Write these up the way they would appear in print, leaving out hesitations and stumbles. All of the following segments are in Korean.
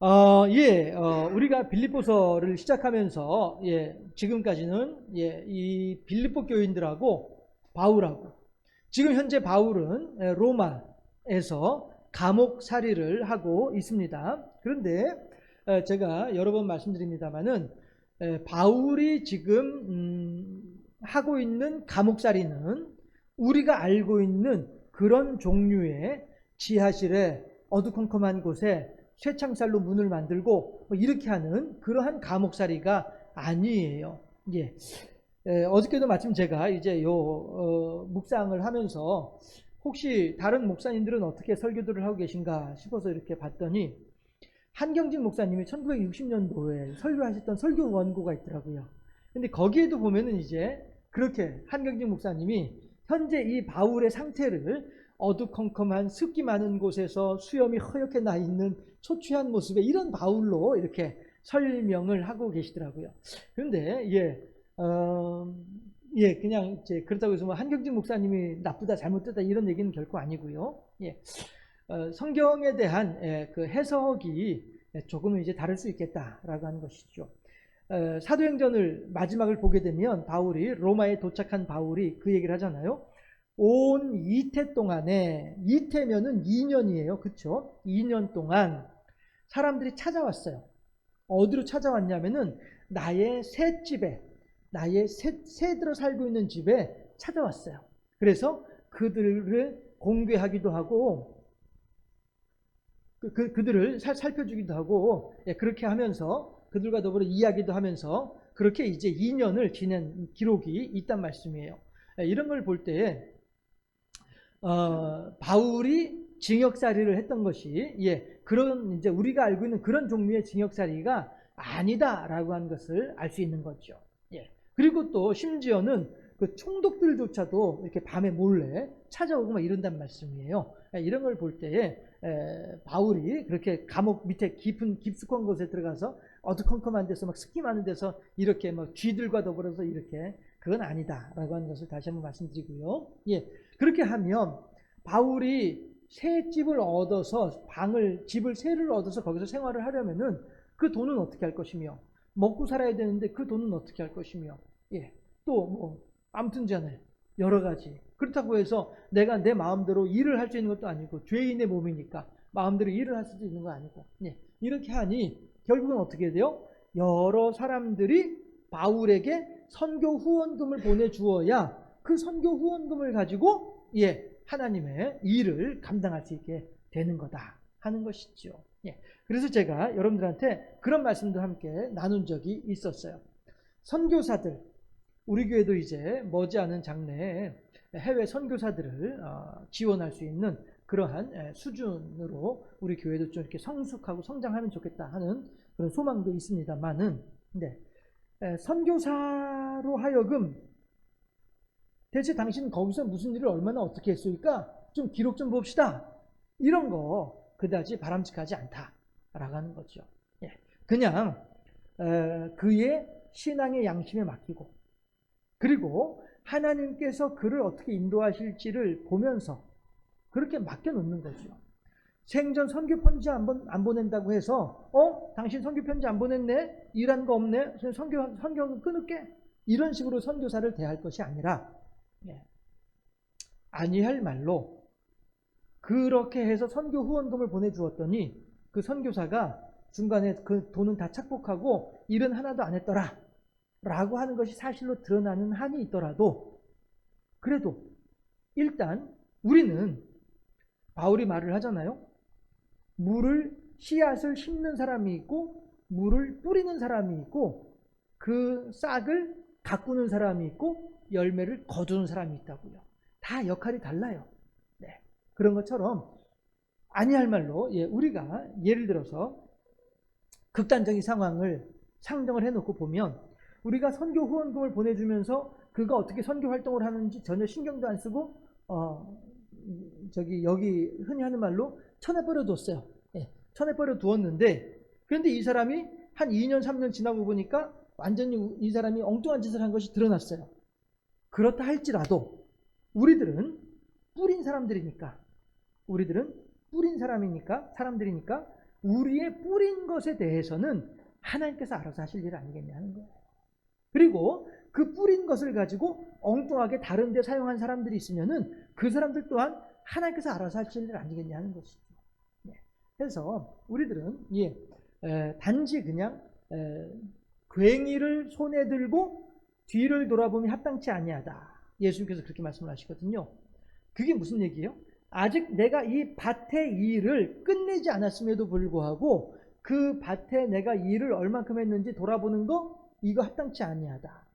우리가 빌립보서를 시작하면서, 지금까지는, 이 빌립보 교인들하고 바울하고, 지금 현재 바울은 로마에서 감옥살이를 하고 있습니다. 그런데 제가 여러 번 말씀드립니다만은, 바울이 지금 하고 있는 감옥살이는 우리가 알고 있는 그런 종류의 지하실에 어두컴컴한 곳에 쇠창살로 문을 만들고 뭐 이렇게 하는 그러한 감옥살이가 아니에요. 예. 어저께도 마침 제가 이제 묵상을 하면서 혹시 다른 목사님들은 어떻게 설교들을 하고 계신가 싶어서 이렇게 봤더니 한경직 목사님이 1960년도에 설교하셨던 설교 원고가 있더라고요. 근데 거기에도 보면은 이제 그렇게 한경직 목사님이 현재 이 바울의 상태를 어두컴컴한 습기 많은 곳에서 수염이 허옇게 나 있는 초췌한 모습의 이런 바울로 이렇게 설명을 하고 계시더라고요. 그런데 그냥 이제 그렇다고 해서 뭐 한경직 목사님이 나쁘다 잘못됐다 이런 얘기는 결코 아니고요. 성경에 대한 그 해석이 조금은 이제 다를 수 있겠다라고 하는 것이죠. 사도행전을 마지막을 보게 되면 바울이 로마에 도착한 바울이 그 얘기를 하잖아요. 온 이태 동안에, 이태면은 2년이에요. 그쵸? 2년 동안 사람들이 찾아왔어요. 어디로 찾아왔냐면은 나의 셋집에, 나의 새들어 살고 있는 집에 찾아왔어요. 그래서 그들을 공개하기도 하고 그들을 살펴주기도 하고 그렇게 하면서 그들과 더불어 이야기도 하면서 그렇게 이제 2년을 지낸 기록이 있단 말씀이에요. 이런 걸 볼 때 바울이 징역살이를 했던 것이 그런 이제 우리가 알고 있는 그런 종류의 징역살이가 아니다라고 하는 것을 알 수 있는 거죠. 그리고 또 심지어는 그 총독들조차도 이렇게 밤에 몰래 찾아오고 막 이런단 말씀이에요. 이런 걸 볼 때에 바울이 그렇게 감옥 밑에 깊숙한 곳에 들어가서 어두컴컴한 데서 막 습기 많은 데서 이렇게 막 쥐들과 더불어서 이렇게 그건 아니다라고 하는 것을 다시 한번 말씀드리고요. 그렇게 하면 바울이 새 집을 얻어서 집을 새를 얻어서 거기서 생활을 하려면은 그 돈은 어떻게 할 것이며 먹고 살아야 되는데 그 돈은 어떻게 할 것이며 또 뭐 아무튼 전에 여러 가지 그렇다고 해서 내가 내 마음대로 일을 할 수 있는 것도 아니고 죄인의 몸이니까 마음대로 일을 할 수도 있는 거 아니고 이렇게 하니 결국은 어떻게 돼요? 여러 사람들이 바울에게 선교 후원금을 보내주어야 그 선교 후원금을 가지고 하나님의 일을 감당할 수 있게 되는 거다 하는 것이죠. 그래서 제가 여러분들한테 그런 말씀도 함께 나눈 적이 있었어요. 선교사들, 우리 교회도 이제 머지않은 장래에 해외 선교사들을 지원할 수 있는 그러한 수준으로 우리 교회도 좀 이렇게 성숙하고 성장하면 좋겠다 하는 그런 소망도 있습니다만은, 선교사로 하여금 대체 당신 거기서 무슨 일을 얼마나 어떻게 했으니까 좀 기록 좀 봅시다. 이런 거 그다지 바람직하지 않다라고 하는 거죠. 그냥 그의 신앙의 양심에 맡기고 그리고 하나님께서 그를 어떻게 인도하실지를 보면서 그렇게 맡겨놓는 거죠. 생전 선교 편지 안 보낸다고 해서 당신 선교 편지 안 보냈네? 일한 거 없네? 선교 끊을게? 이런 식으로 선교사를 대할 것이 아니라 아니할 말로 그렇게 해서 선교 후원금을 보내주었더니 그 선교사가 중간에 그 돈은 다 착복하고 일은 하나도 안 했더라 라고 하는 것이 사실로 드러나는 한이 있더라도 그래도 일단 우리는 바울이 말을 하잖아요. 씨앗을 심는 사람이 있고 물을 뿌리는 사람이 있고 그 싹을 가꾸는 사람이 있고 열매를 거두는 사람이 있다고요. 다 역할이 달라요. 그런 것처럼 아니할 말로 우리가 예를 들어서 극단적인 상황을 상정을 해놓고 보면 우리가 선교 후원금을 보내주면서 그가 어떻게 선교 활동을 하는지 전혀 신경도 안 쓰고 여기 흔히 하는 말로 천에 버려뒀어요. 천에 버려두었는데 그런데 이 사람이 한 2년 3년 지나고 보니까 완전히 이 사람이 엉뚱한 짓을 한 것이 드러났어요. 그렇다 할지라도 우리들은 뿌린 사람들이니까 사람들이니까 우리의 뿌린 것에 대해서는 하나님께서 알아서 하실 일 아니겠냐 하는 거예요. 그리고 그 뿌린 것을 가지고 엉뚱하게 다른 데 사용한 사람들이 있으면은 그 사람들 또한 하나님께서 알아서 하실 일 아니겠냐 하는 것이죠. 그래서 우리들은 단지 그냥 괭이를 손에 들고 뒤를 돌아보면 합당치 아니하다. 예수님께서 그렇게 말씀을 하시거든요. 그게 무슨 얘기예요? 아직 내가 이 밭의 일을 끝내지 않았음에도 불구하고 그 밭에 내가 일을 얼만큼 했는지 돌아보는 거, 이거 합당치 아니하다.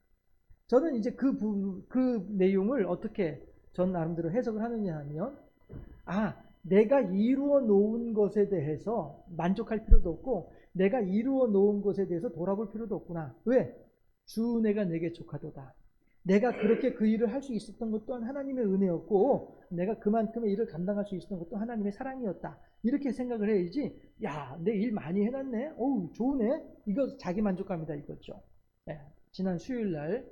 저는 이제 그 내용을 어떻게 전 나름대로 해석을 하느냐 하면, 내가 이루어 놓은 것에 대해서 만족할 필요도 없고 내가 이루어 놓은 것에 대해서 돌아볼 필요도 없구나. 왜? 주 은혜가 내게 족하도다. 내가 그렇게 그 일을 할 수 있었던 것 또한 하나님의 은혜였고 내가 그만큼의 일을 감당할 수 있었던 것도 하나님의 사랑이었다. 이렇게 생각을 해야지, 야, 내 일 많이 해놨네. 어우, 좋으네. 이거 자기 만족감이다 이거죠. 지난 수요일날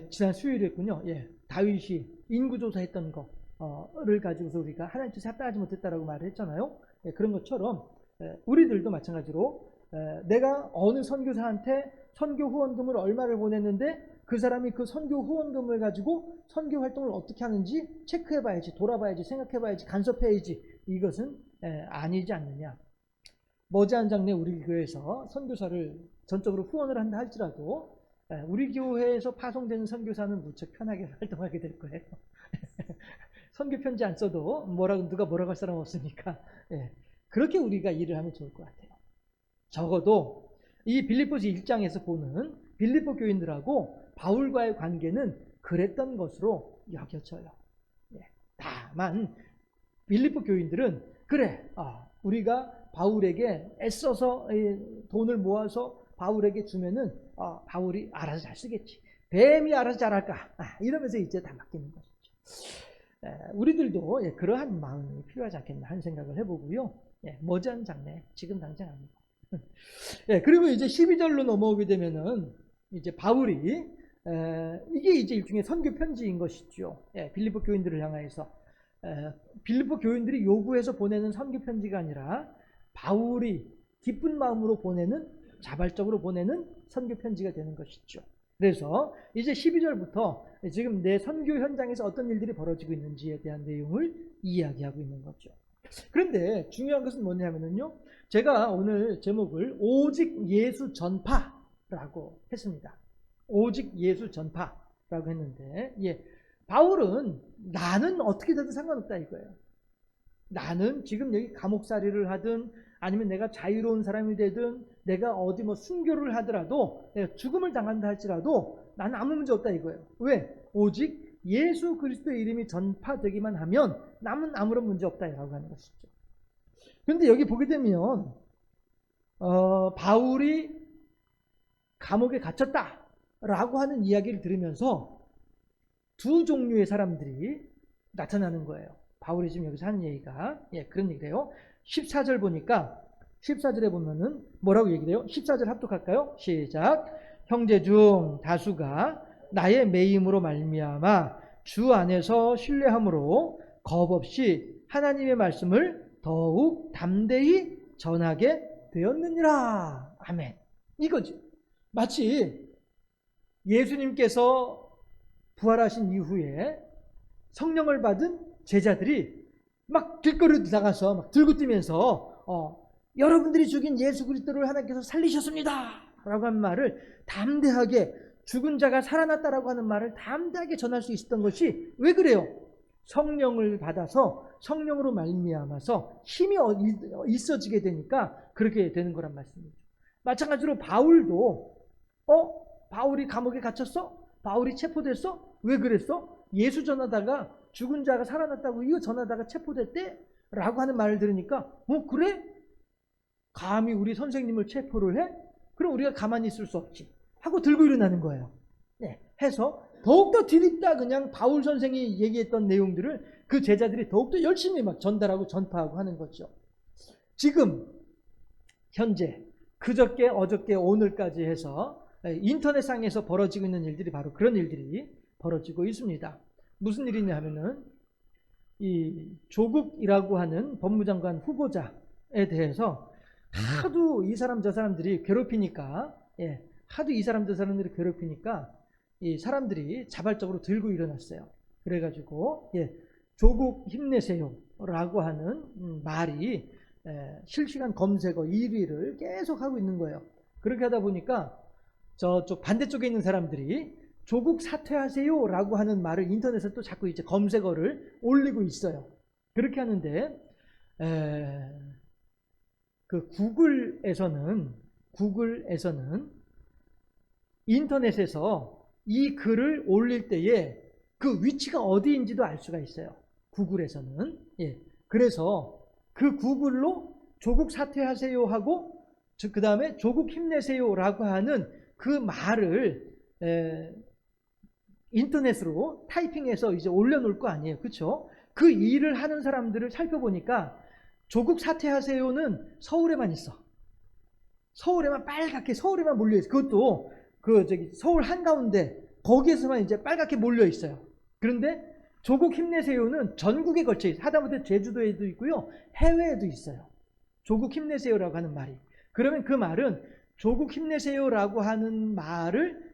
지난 수요일이었군요. 다윗이 인구조사 했던 거를 가지고서 우리가 하나님 뜻에 합당하지 못했다라고 말을 했잖아요. 그런 것처럼 우리들도 마찬가지로 내가 어느 선교사한테 선교 후원금을 얼마를 보냈는데 그 사람이 그 선교 후원금을 가지고 선교 활동을 어떻게 하는지 체크해봐야지, 돌아봐야지, 생각해봐야지, 간섭해야지. 이것은 아니지 않느냐. 머지않은 우리 교회에서 선교사를 전적으로 후원을 한다 할지라도 우리 교회에서 파송되는 선교사는 무척 편하게 활동하게 될 거예요. 선교 편지 안 써도 누가 뭐라고 할 사람 없으니까 그렇게 우리가 일을 하면 좋을 것 같아요. 적어도 이 빌립보서 1장에서 보는 빌립보 교인들하고 바울과의 관계는 그랬던 것으로 여겨져요. 다만 빌립보 교인들은 그래, 우리가 바울에게 애써서 돈을 모아서 바울에게 주면은 바울이 알아서 잘 쓰겠지. 뱀이 알아서 잘할까? 이러면서 이제 다 맡기는 것이죠. 우리들도 그러한 마음이 필요하지 않겠나 하는 생각을 해보고요. 머지않은 장래, 지금 당장 아니고. 그리고 이제 12절로 넘어오게 되면은 이제 바울이 이게 이제 일종의 선교 편지인 것이죠. 빌립보 교인들을 향하여서 빌립보 교인들이 요구해서 보내는 선교 편지가 아니라 바울이 기쁜 마음으로 보내는, 자발적으로 보내는 선교 편지가 되는 것이죠. 그래서 이제 12절부터 지금 내 선교 현장에서 어떤 일들이 벌어지고 있는지에 대한 내용을 이야기하고 있는 거죠. 그런데 중요한 것은 뭐냐면요, 제가 오늘 제목을 오직 예수 전파라고 했습니다. 오직 예수 전파라고 했는데, 바울은 나는 어떻게 되든 상관없다 이거예요. 나는 지금 여기 감옥살이를 하든 아니면 내가 자유로운 사람이 되든 내가 어디 순교를 하더라도 내가 죽음을 당한다 할지라도 나는 아무 문제 없다 이거예요. 왜? 오직 예수 그리스도의 이름이 전파되기만 하면 남은 아무런 문제 없다라고 하는 것이죠. 그런데 여기 보게 되면 바울이 감옥에 갇혔다라고 하는 이야기를 들으면서 두 종류의 사람들이 나타나는 거예요. 바울이 지금 여기서 하는 얘기가 그런 얘기래요. 14절 보니까 14절에 보면은 뭐라고 얘기해요? 14절 합독할까요? 시작. 형제 중 다수가 나의 매임으로 말미암아 주 안에서 신뢰함으로 겁 없이 하나님의 말씀을 더욱 담대히 전하게 되었느니라. 아멘. 이거지. 마치 예수님께서 부활하신 이후에 성령을 받은 제자들이 막 길거리로 나가서 막 들고 뛰면서 여러분들이 죽인 예수 그리스도를 하나님께서 살리셨습니다 라고 한 말을 담대하게, 죽은 자가 살아났다라고 하는 말을 담대하게 전할 수 있었던 것이 왜 그래요? 성령을 받아서 성령으로 말미암아서 힘이 있어지게 되니까 그렇게 되는 거란 말씀이죠. 마찬가지로 바울도 바울이 감옥에 갇혔어? 바울이 체포됐어? 왜 그랬어? 예수 전하다가 죽은 자가 살아났다고 이거 전하다가 체포됐대? 라고 하는 말을 들으니까 그래? 감히 우리 선생님을 체포를 해? 그럼 우리가 가만히 있을 수 없지 하고 들고 일어나는 거예요. 해서 더욱더 디립다 그냥 바울 선생이 얘기했던 내용들을 그 제자들이 더욱더 열심히 막 전달하고 전파하고 하는 거죠. 지금 현재 그저께 어저께 오늘까지 해서 인터넷상에서 벌어지고 있는 일들이 바로 그런 일들이 벌어지고 있습니다. 무슨 일이냐 하면은 이 조국이라고 하는 법무장관 후보자에 대해서 하도 이 사람 저 사람들이 괴롭히니까, 하도 이 사람 저 사람들이 괴롭히니까 이 사람들이 자발적으로 들고 일어났어요. 그래가지고 조국 힘내세요라고 하는 말이 실시간 검색어 1위를 계속 하고 있는 거예요. 그렇게 하다 보니까 저쪽 반대쪽에 있는 사람들이 조국 사퇴하세요라고 하는 말을 인터넷에 또 자꾸 이제 검색어를 올리고 있어요. 그렇게 하는데 그 구글에서는 인터넷에서 이 글을 올릴 때에 그 위치가 어디인지도 알 수가 있어요. 구글에서는. 그래서 그 구글로 조국 사퇴하세요 하고 그 다음에 조국 힘내세요라고 하는 그 말을 인터넷으로 타이핑해서 이제 올려놓을 거 아니에요. 그렇죠? 그 일을 하는 사람들을 살펴보니까 조국 사퇴하세요는 서울에만 있어. 서울에만 빨갛게 서울에만 몰려 있어. 그것도 서울 한가운데 거기에서만 이제 빨갛게 몰려 있어요. 그런데 조국 힘내세요는 전국에 걸쳐 있어요. 하다못해 제주도에도 있고요, 해외에도 있어요. 조국 힘내세요라고 하는 말이. 그러면 그 말은 조국 힘내세요라고 하는 말을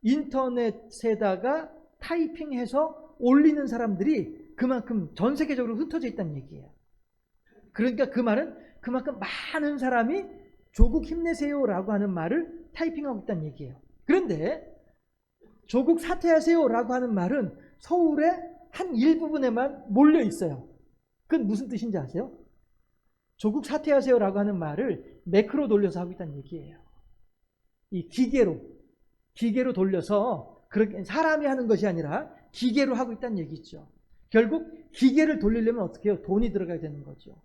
인터넷에다가 타이핑해서 올리는 사람들이 그만큼 전 세계적으로 흩어져 있다는 얘기예요. 그러니까 그 말은 그만큼 많은 사람이 조국 힘내세요라고 하는 말을 타이핑하고 있다는 얘기예요. 그런데 조국 사퇴하세요라고 하는 말은 서울의 한 일부분에만 몰려 있어요. 그건 무슨 뜻인지 아세요? 조국 사퇴하세요라고 하는 말을 매크로 돌려서 하고 있다는 얘기예요. 이 기계로 돌려서 그렇게 사람이 하는 것이 아니라 기계로 하고 있다는 얘기죠. 결국 기계를 돌리려면 어떻게 해요? 돈이 들어가야 되는 거죠.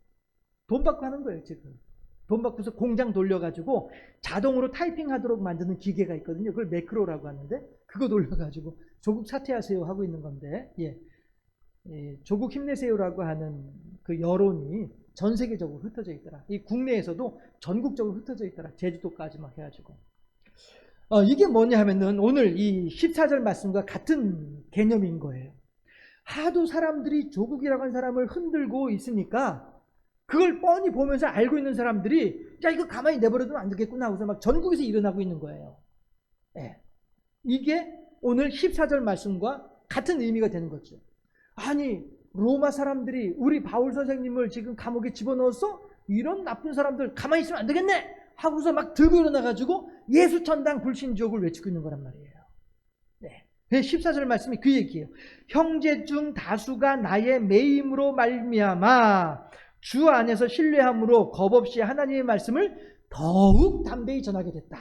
돈 받고 하는 거예요, 지금. 돈 받고서 공장 돌려가지고 자동으로 타이핑하도록 만드는 기계가 있거든요. 그걸 매크로라고 하는데 그거 돌려가지고 조국 사퇴하세요 하고 있는 건데 조국 힘내세요라고 하는 그 여론이 전 세계적으로 흩어져 있더라. 이 국내에서도 전국적으로 흩어져 있더라. 제주도까지 막 해가지고. 이게 뭐냐 하면은 오늘 이 14절 말씀과 같은 개념인 거예요. 하도 사람들이 조국이라고 하는 사람을 흔들고 있으니까 그걸 뻔히 보면서 알고 있는 사람들이 야 이거 가만히 내버려두면 안 되겠구나 하고서 막 전국에서 일어나고 있는 거예요. 이게 오늘 14절 말씀과 같은 의미가 되는 거죠. 아니 로마 사람들이 우리 바울 선생님을 지금 감옥에 집어넣었어? 이런 나쁜 사람들 가만히 있으면 안 되겠네 하고서 막 들고 일어나가지고 예수천당 불신지옥을 외치고 있는 거란 말이에요. 14절 말씀이 그 얘기예요. 형제 중 다수가 나의 매임으로 말미암아 주 안에서 신뢰함으로 겁없이 하나님의 말씀을 더욱 담대히 전하게 됐다.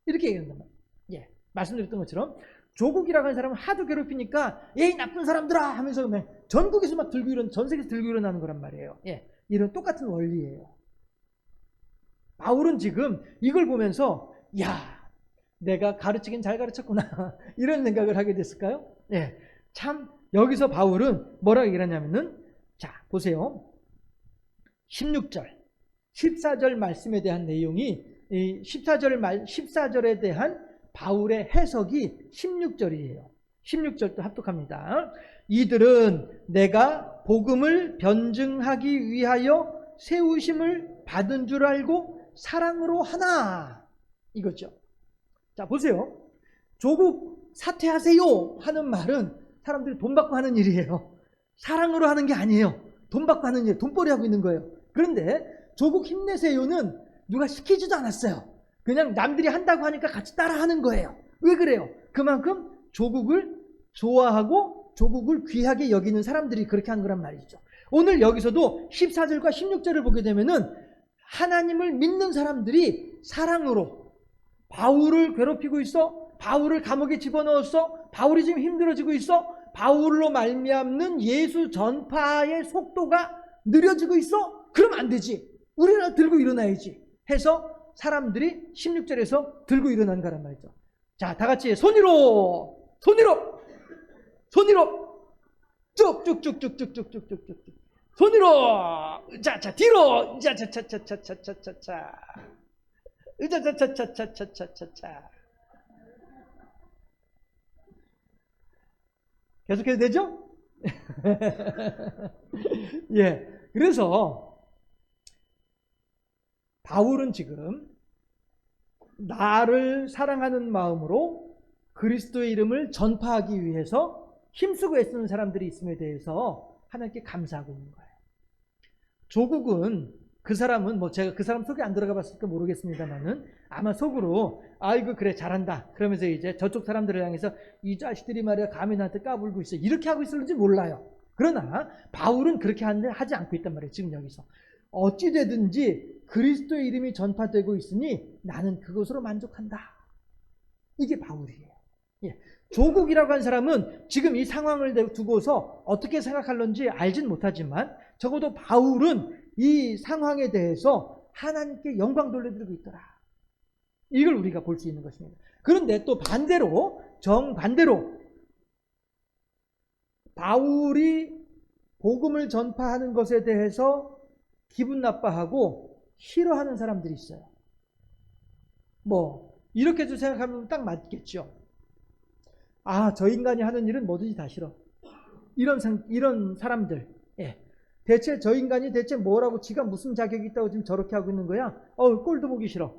이렇게 얘기한단 말이에요. 말씀드렸던 것처럼 조국이라고 하는 사람은 하도 괴롭히니까 에이 나쁜 사람들아 하면서 전국에서 막 전 세계에서 들고 일어나는 거란 말이에요. 이런 똑같은 원리예요. 바울은 지금 이걸 보면서 야 내가 가르치긴 잘 가르쳤구나 이런 생각을 하게 됐을까요? 참 여기서 바울은 뭐라고 얘기하냐면은 자 보세요. 16절 14절 말씀에 대한 내용이 14절에 대한 바울의 해석이 16절이에요. 16절도 합독합니다. 이들은 내가 복음을 변증하기 위하여 세우심을 받은 줄 알고 사랑으로 하나 이거죠. 자 보세요. 조국 사퇴하세요 하는 말은 사람들이 돈 받고 하는 일이에요. 사랑으로 하는 게 아니에요. 돈 받고 하는 일, 돈벌이 하고 있는 거예요. 그런데 조국 힘내세요는 누가 시키지도 않았어요. 그냥 남들이 한다고 하니까 같이 따라 하는 거예요. 왜 그래요? 그만큼 조국을 좋아하고 조국을 귀하게 여기는 사람들이 그렇게 한 거란 말이죠. 오늘 여기서도 14절과 16절을 보게 되면은 하나님을 믿는 사람들이 사랑으로 바울을 괴롭히고 있어. 바울을 감옥에 집어넣었어. 바울이 지금 힘들어지고 있어. 바울로 말미암는 예수 전파의 속도가 느려지고 있어. 그러면 안 되지. 우리는 들고 일어나야지 해서 사람들이 16절에서 들고 일어난 거란 말이죠. 자, 다 같이 손 위로 쭉쭉쭉쭉쭉쭉쭉쭉쭉 손 위로 자 뒤로 자차차차차차차차 으자차차차차차차차 계속해도 되죠? 예. 그래서 바울은 지금 나를 사랑하는 마음으로 그리스도의 이름을 전파하기 위해서 힘쓰고 애쓰는 사람들이 있음에 대해서 하나님께 감사하고 있는 거예요. 조국은 그 사람은 뭐 제가 그 사람 속에 안 들어가 봤을까 모르겠습니다만은 아마 속으로 아이고 그래 잘한다 그러면서 이제 저쪽 사람들을 향해서 이 자식들이 말이야 감히 나한테 까불고 있어 이렇게 하고 있을지 몰라요. 그러나 바울은 그렇게 하지 않고 있단 말이에요. 지금 여기서 어찌되든지 그리스도의 이름이 전파되고 있으니 나는 그것으로 만족한다. 이게 바울이에요. 예. 조국이라고 한 사람은 지금 이 상황을 두고서 어떻게 생각할런지 알진 못하지만 적어도 바울은 이 상황에 대해서 하나님께 영광 돌려드리고 있더라. 이걸 우리가 볼 수 있는 것입니다. 그런데 또 반대로 정반대로 바울이 복음을 전파하는 것에 대해서 기분 나빠하고 싫어하는 사람들이 있어요. 뭐 이렇게 생각하면 딱 맞겠죠. 아, 저 인간이 하는 일은 뭐든지 다 싫어. 이런 사람들. 예. 대체 저 인간이 대체 뭐라고 지가 무슨 자격이 있다고 지금 저렇게 하고 있는 거야? 꼴도 보기 싫어.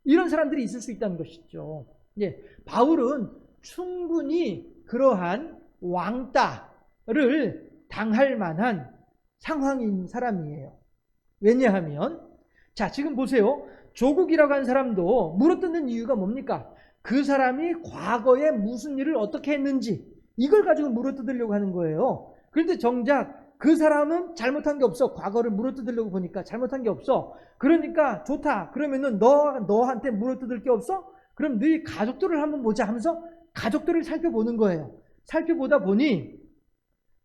이런 사람들이 있을 수 있다는 것이죠. 예. 바울은 충분히 그러한 왕따를 당할 만한 상황인 사람이에요. 왜냐하면 자, 지금 보세요. 조국이라고 한 사람도 물어뜯는 이유가 뭡니까? 그 사람이 과거에 무슨 일을 어떻게 했는지 이걸 가지고 물어뜯으려고 하는 거예요. 그런데 정작 그 사람은 잘못한 게 없어. 과거를 물어뜯으려고 보니까 잘못한 게 없어. 그러니까 좋다. 그러면은 너한테 물어뜯을 게 없어? 그럼 너희 가족들을 한번 보자 하면서 가족들을 살펴보는 거예요. 살펴보다 보니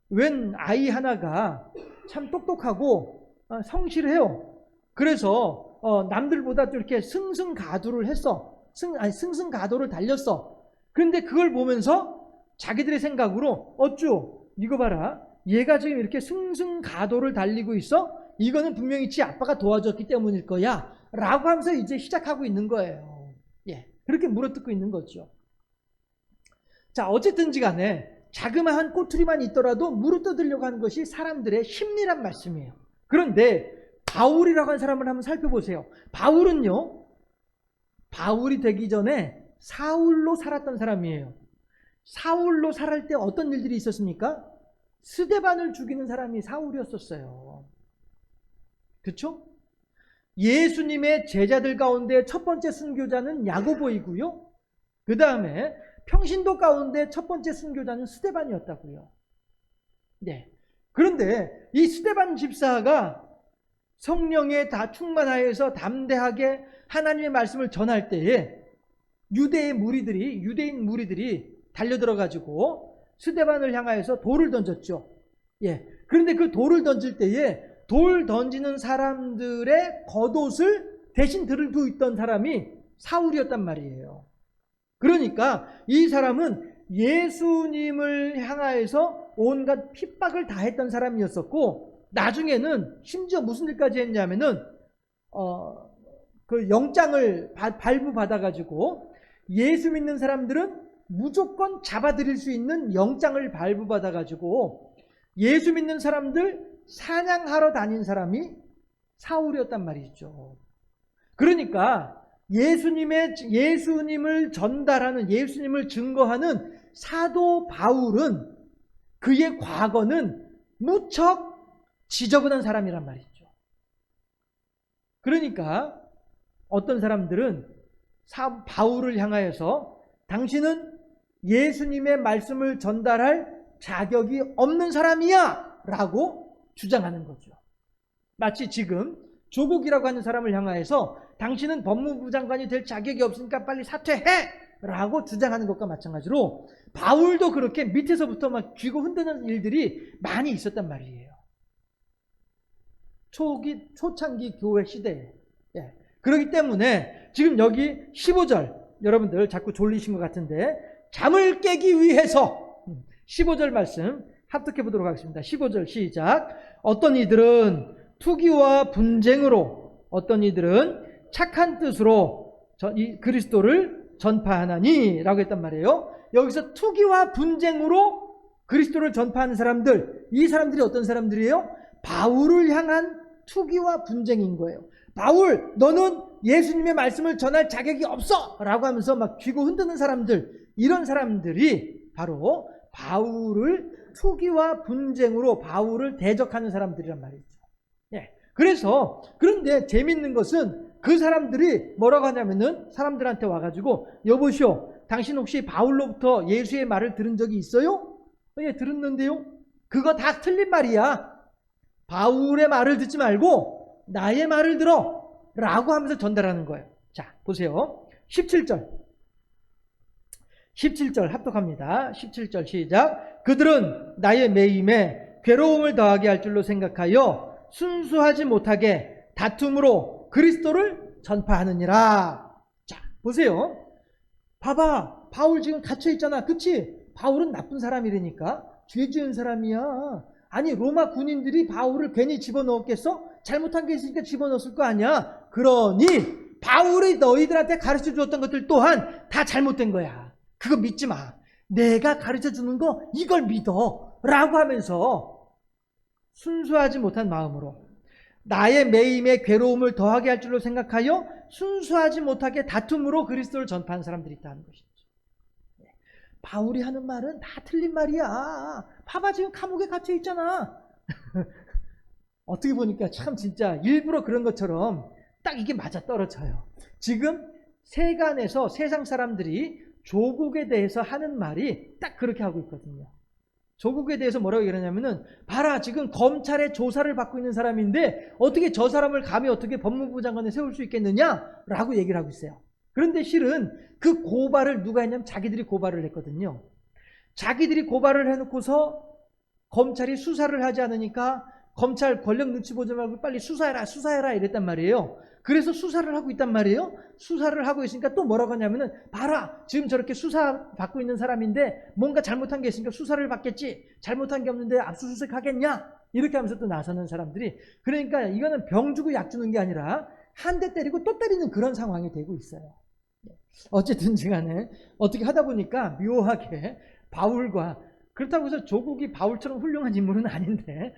웬 아이 하나가 참 똑똑하고 성실해요. 그래서 남들보다 좀 이렇게 승승가도를 했어. 승승가도를 달렸어. 그런데 그걸 보면서 자기들의 생각으로 어쭈 이거 봐라. 얘가 지금 이렇게 승승가도를 달리고 있어? 이거는 분명히 지 아빠가 도와줬기 때문일 거야. 라고 하면서 이제 시작하고 있는 거예요. 예, 그렇게 물어뜯고 있는 거죠. 자, 어쨌든지 간에 자그마한 꼬투리만 있더라도 물어뜯으려고 하는 것이 사람들의 심리란 말씀이에요. 그런데 바울이라고 하는 사람을 한번 살펴보세요. 바울이 되기 전에 사울로 살았던 사람이에요. 사울로 살할 때 어떤 일들이 있었습니까? 스데반을 죽이는 사람이 사울이었었어요. 그렇죠? 예수님의 제자들 가운데 첫 번째 순교자는 야고보이고요. 그 다음에 평신도 가운데 첫 번째 순교자는 스데반이었다고요. 네. 그런데 이 스데반 집사가 성령에 다 충만하여서 담대하게 하나님의 말씀을 전할 때에 유대인 무리들이 달려들어가지고 스데반을 향하여서 돌을 던졌죠. 예. 그런데 그 돌을 던질 때에 돌 던지는 사람들의 겉옷을 대신 들고 있던 사람이 사울이었단 말이에요. 그러니까 이 사람은 예수님을 향하여서 온갖 핍박을 다 했던 사람이었었고 나중에는 심지어 무슨 일까지 했냐면은 그 영장을 발부받아가지고 예수 믿는 사람들은 무조건 잡아들일 수 있는 영장을 발부받아가지고 예수 믿는 사람들 사냥하러 다닌 사람이 사울이었단 말이죠. 그러니까 예수님을 전달하는 예수님을 증거하는 사도 바울은 그의 과거는 무척 지저분한 사람이란 말이죠. 그러니까 어떤 사람들은 바울을 향하여서 당신은 예수님의 말씀을 전달할 자격이 없는 사람이야 라고 주장하는 거죠. 마치 지금 조국이라고 하는 사람을 향하여서 당신은 법무부 장관이 될 자격이 없으니까 빨리 사퇴해! 라고 주장하는 것과 마찬가지로 바울도 그렇게 밑에서부터 막 쥐고 흔드는 일들이 많이 있었단 말이에요. 초창기 교회 시대에. 예. 그렇기 때문에 지금 여기 15절 여러분들 자꾸 졸리신 것 같은데 잠을 깨기 위해서 15절 말씀 합독해 보도록 하겠습니다. 15절 시작. 어떤 이들은 투기와 분쟁으로 어떤 이들은 착한 뜻으로 이 그리스도를 전파하나니 라고 했단 말이에요. 여기서 투기와 분쟁으로 그리스도를 전파하는 사람들, 이 사람들이 어떤 사람들이에요? 바울을 향한 투기와 분쟁인 거예요. 바울, 너는 예수님의 말씀을 전할 자격이 없어! 라고 하면서 막 쥐고 흔드는 사람들, 이런 사람들이 바로 바울을 투기와 분쟁으로 바울을 대적하는 사람들이란 말이죠. 예. 그런데 재밌는 것은 그 사람들이 뭐라고 하냐면은 사람들한테 와가지고 여보시오, 당신 혹시 바울로부터 예수의 말을 들은 적이 있어요? 예, 들었는데요. 그거 다 틀린 말이야. 바울의 말을 듣지 말고 나의 말을 들어 라고 하면서 전달하는 거예요. 자, 보세요. 17절 합독합니다. 17절 시작. 그들은 나의 매임에 괴로움을 더하게 할 줄로 생각하여 순수하지 못하게 다툼으로 그리스도를 전파하느니라. 자, 보세요. 봐봐, 바울 지금 갇혀 있잖아. 그치? 바울은 나쁜 사람이라니까. 죄 지은 사람이야. 아니, 로마 군인들이 바울을 괜히 집어넣었겠어? 잘못한 게 있으니까 집어넣었을 거 아니야. 그러니 바울이 너희들한테 가르쳐 주었던 것들 또한 다 잘못된 거야. 그거 믿지 마. 내가 가르쳐 주는 거 이걸 믿어 라고 하면서 순수하지 못한 마음으로 나의 매임에 괴로움을 더하게 할 줄로 생각하여 순수하지 못하게 다툼으로 그리스도를 전파하는 사람들이 있다는 것이죠. 바울이 하는 말은 다 틀린 말이야. 봐봐, 지금 감옥에 갇혀 있잖아. 어떻게 보니까 참 진짜 일부러 그런 것처럼 딱 이게 맞아떨어져요. 지금 세간에서 세상 사람들이 조국에 대해서 하는 말이 딱 그렇게 하고 있거든요. 조국에 대해서 뭐라고 얘기하냐면은 봐라, 지금 검찰의 조사를 받고 있는 사람인데 어떻게 저 사람을 감히 어떻게 법무부 장관에 세울 수 있겠느냐라고 얘기를 하고 있어요. 그런데 실은 그 고발을 누가 했냐면 자기들이 고발을 했거든요. 자기들이 고발을 해놓고서 검찰이 수사를 하지 않으니까 검찰 권력 눈치 보지 말고 빨리 수사해라 이랬단 말이에요. 그래서 수사를 하고 있단 말이에요. 수사를 하고 있으니까 또 뭐라고 하냐면은 봐라, 지금 저렇게 수사 받고 있는 사람인데 뭔가 잘못한 게 있으니까 수사를 받겠지, 잘못한 게 없는데 압수수색 하겠냐, 이렇게 하면서 또 나서는 사람들이, 그러니까 이거는 병 주고 약 주는 게 아니라 한 대 때리고 또 때리는 그런 상황이 되고 있어요. 어쨌든지 간에 어떻게 하다 보니까 묘하게 바울과, 그렇다고 해서 조국이 바울처럼 훌륭한 인물은 아닌데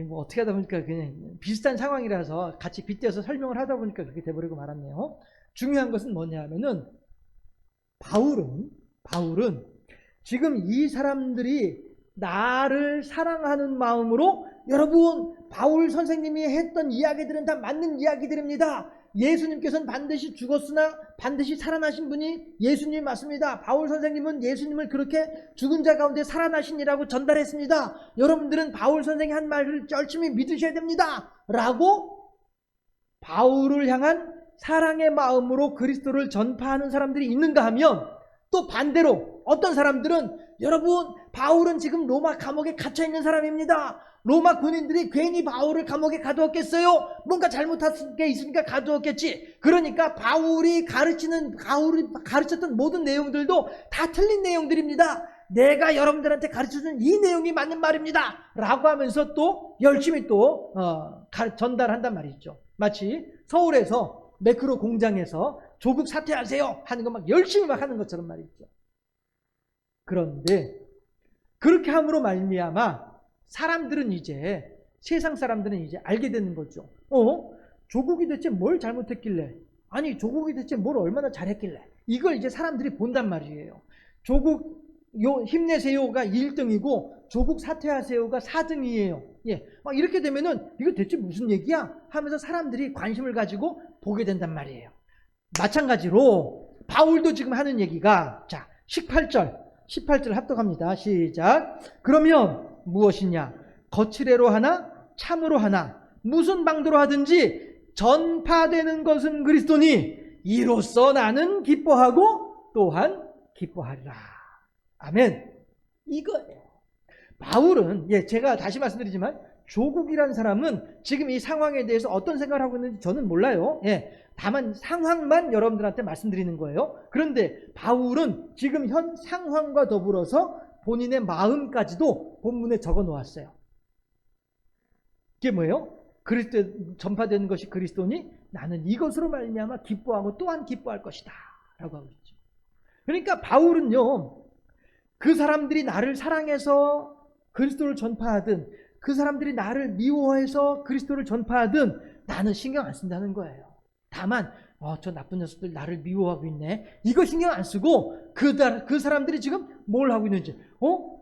뭐 어떻게 하다 보니까 그냥 비슷한 상황이라서 같이 빗대어서 설명을 하다 보니까 그렇게 돼버리고 말았네요. 중요한 것은 뭐냐 하면은 바울은 지금 이 사람들이 나를 사랑하는 마음으로, 여러분, 바울 선생님이 했던 이야기들은 다 맞는 이야기들입니다. 예수님께서는 반드시 죽었으나 반드시 살아나신 분이 예수님 맞습니다. 바울 선생님은 예수님을 그렇게 죽은 자 가운데 살아나신이라고 전달했습니다. 여러분들은 바울 선생이 한 말을 열심히 믿으셔야 됩니다 라고 바울을 향한 사랑의 마음으로 그리스도를 전파하는 사람들이 있는가 하면, 또 반대로 어떤 사람들은 여러분, 바울은 지금 로마 감옥에 갇혀있는 사람입니다. 로마 군인들이 괜히 바울을 감옥에 가두었겠어요? 뭔가 잘못한 게 있으니까 가두었겠지. 그러니까 바울이 가르쳤던 모든 내용들도 다 틀린 내용들입니다. 내가 여러분들한테 가르쳐준 이 내용이 맞는 말입니다 라고 하면서 또 열심히 또 전달한단 말이죠. 마치 서울에서 매크로 공장에서 조국 사퇴하세요 하는 거 막 열심히 막 하는 것처럼 말이죠. 그런데 그렇게 함으로 말미암아 세상 사람들은 이제 알게 되는 거죠. 조국이 대체 뭘 잘못했길래, 아니 조국이 대체 뭘 얼마나 잘했길래, 이걸 이제 사람들이 본단 말이에요. 조국 힘내세요가 1등이고 조국 사퇴하세요가 4등이에요. 예, 이렇게 되면은 이거 대체 무슨 얘기야 하면서 사람들이 관심을 가지고 보게 된단 말이에요. 마찬가지로 바울도 지금 하는 얘기가, 자, 18절 합독합니다. 시작. 그러면 무엇이냐? 거칠애로 하나 참으로 하나 무슨 방도로 하든지 전파되는 것은 그리스도니 이로써 나는 기뻐하고 또한 기뻐하리라. 아멘. 이거예요. 바울은, 제가 다시 말씀드리지만 조국이라는 사람은 지금 이 상황에 대해서 어떤 생각을 하고 있는지 저는 몰라요. 다만 상황만 여러분들한테 말씀드리는 거예요. 그런데 바울은 지금 현 상황과 더불어서 본인의 마음까지도 본문에 적어 놓았어요. 이게 뭐예요? 그리스도에 전파되는 것이 그리스도니 나는 이것으로 말미암아 기뻐하고 또한 기뻐할 것이다 라고 하고 있죠. 그러니까 바울은요, 그 사람들이 나를 사랑해서 그리스도를 전파하든 그 사람들이 나를 미워해서 그리스도를 전파하든 나는 신경 안 쓴다는 거예요. 다만 저 나쁜 녀석들 나를 미워하고 있네, 이거 신경 안 쓰고 그 사람들이 지금 뭘 하고 있는지,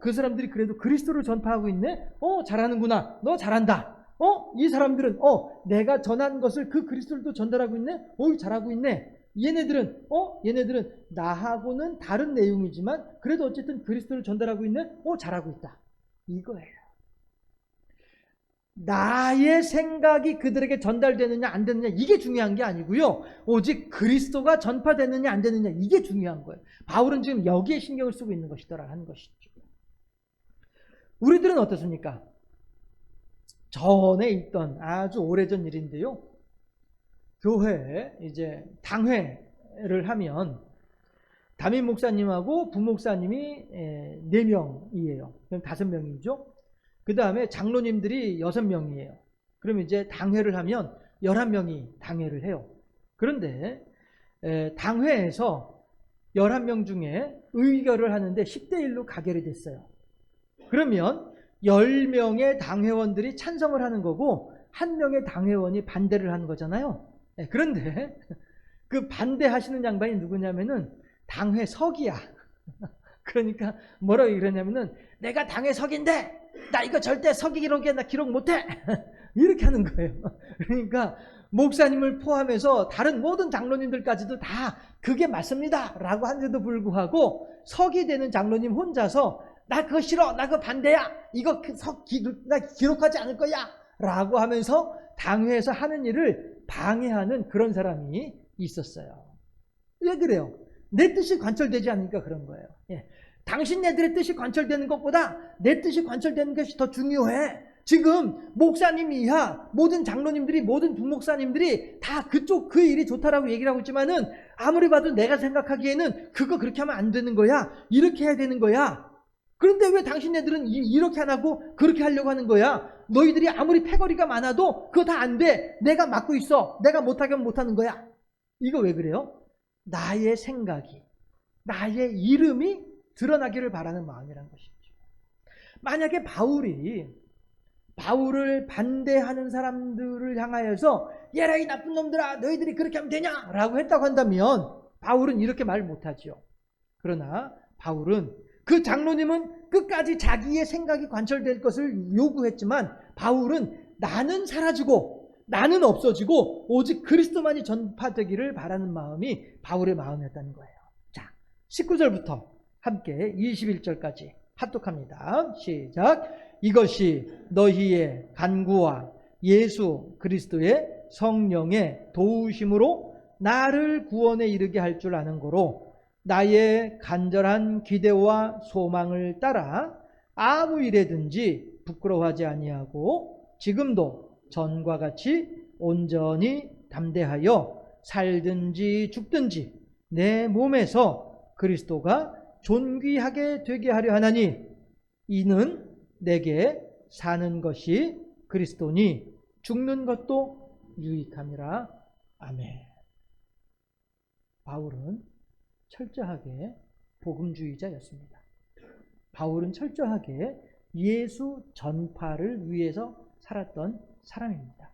그 사람들이 그래도 그리스도를 전파하고 있네, 잘하는구나, 너 잘한다, 이 사람들은 내가 전한 것을 그 그리스도를 전달하고 있네, 잘하고 있네, 얘네들은 나하고는 다른 내용이지만 그래도 어쨌든 그리스도를 전달하고 있네, 잘하고 있다, 이거예요. 나의 생각이 그들에게 전달되느냐 안 되느냐 이게 중요한 게 아니고요, 오직 그리스도가 전파되느냐 안 되느냐 이게 중요한 거예요. 바울은 지금 여기에 신경을 쓰고 있는 것이더라 하는 것이죠. 우리들은 어떻습니까? 전에 있던 아주 오래전 일인데요, 교회에 이제 당회를 하면 담임 목사님하고 부목사님이 4명이에요. 그럼 5명이죠. 그 다음에 장로님들이 6명이에요. 그러면 이제 당회를 하면 11명이 당회를 해요. 그런데 당회에서 11명 중에 의결을 하는데 10대 1로 가결이 됐어요. 그러면 10명의 당회원들이 찬성을 하는 거고 1명의 당회원이 반대를 하는 거잖아요. 그런데 그 반대하시는 양반이 누구냐면은 당회석이야. 그러니까 뭐라고 그러냐면은 내가 당회석인데 나 이거 절대 서기 기록에 나 기록 못해. 이렇게 하는 거예요. 그러니까 목사님을 포함해서 다른 모든 장로님들까지도 다 그게 맞습니다 라고 하는데도 불구하고 석이 되는 장로님 혼자서 나 그거 싫어, 나 그거 반대야, 이거 나 기록하지 않을 거야 라고 하면서 당회에서 하는 일을 방해하는 그런 사람이 있었어요. 왜 그래요? 내 뜻이 관철되지 않으니까 그런 거예요. 당신네들의 뜻이 관철되는 것보다 내 뜻이 관철되는 것이 더 중요해. 지금 목사님 이하 모든 장로님들이, 모든 부목사님들이 다 그쪽 그 일이 좋다라고 얘기를 하고 있지만은 아무리 봐도 내가 생각하기에는 그거 그렇게 하면 안 되는 거야, 이렇게 해야 되는 거야. 그런데 왜 당신네들은 이렇게 안 하고 그렇게 하려고 하는 거야? 너희들이 아무리 패거리가 많아도 그거 다 안 돼, 내가 맡고 있어, 내가 못하게 하면 못하는 거야. 이거 왜 그래요? 나의 생각이, 나의 이름이 드러나기를 바라는 마음이란 것이죠. 만약에 바울을 반대하는 사람들을 향하여서 얘라 이 나쁜 놈들아, 너희들이 그렇게 하면 되냐 라고 했다고 한다면 바울은 이렇게 말 못하죠. 그러나 바울은, 그 장로님은 끝까지 자기의 생각이 관철될 것을 요구했지만 바울은 나는 사라지고 나는 없어지고 오직 그리스도만이 전파되기를 바라는 마음이 바울의 마음이었다는 거예요. 자, 19절부터 함께 21절까지 합독합니다. 시작. 이것이 너희의 간구와 예수 그리스도의 성령의 도우심으로 나를 구원에 이르게 할 줄 아는 거로 나의 간절한 기대와 소망을 따라 아무 일에든지 부끄러워하지 아니하고 지금도 전과 같이 온전히 담대하여 살든지 죽든지 내 몸에서 그리스도가 존귀하게 되게 하려 하나니 이는 내게 사는 것이 그리스도니 죽는 것도 유익함이라. 아멘. 바울은 철저하게 복음주의자였습니다. 바울은 철저하게 예수 전파를 위해서 살았던 사람입니다.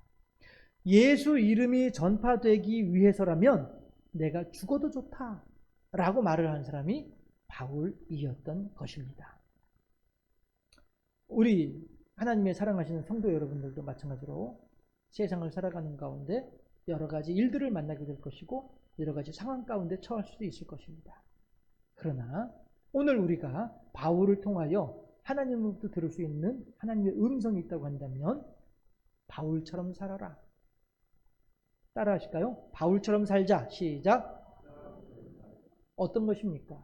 예수 이름이 전파되기 위해서라면 내가 죽어도 좋다 라고 말을 하는 사람이 바울이었던 것입니다. 우리 하나님의 사랑하시는 성도 여러분들도 마찬가지로 세상을 살아가는 가운데 여러 가지 일들을 만나게 될 것이고 여러 가지 상황 가운데 처할 수도 있을 것입니다. 그러나 오늘 우리가 바울을 통하여 하나님으로부터 들을 수 있는 하나님의 음성이 있다고 한다면 바울처럼 살아라. 따라 하실까요? 바울처럼 살자. 시작. 어떤 것입니까?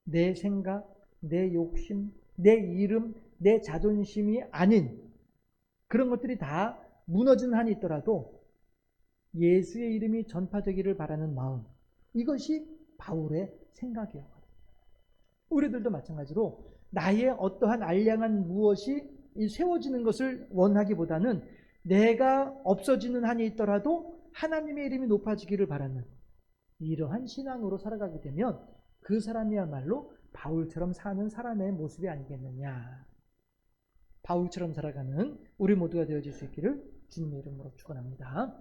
내 생각, 내 욕심, 내 이름, 내 자존심이 아닌 그런 것들이 다 무너진 한이 있더라도 예수의 이름이 전파되기를 바라는 마음, 이것이 바울의 생각이었거든요. 우리들도 마찬가지로 나의 어떠한 알량한 무엇이 세워지는 것을 원하기보다는 내가 없어지는 한이 있더라도 하나님의 이름이 높아지기를 바라는 이러한 신앙으로 살아가게 되면 그 사람이야말로 바울처럼 사는 사람의 모습이 아니겠느냐. 바울처럼 살아가는 우리 모두가 되어질 수 있기를 주님의 이름으로 축원합니다.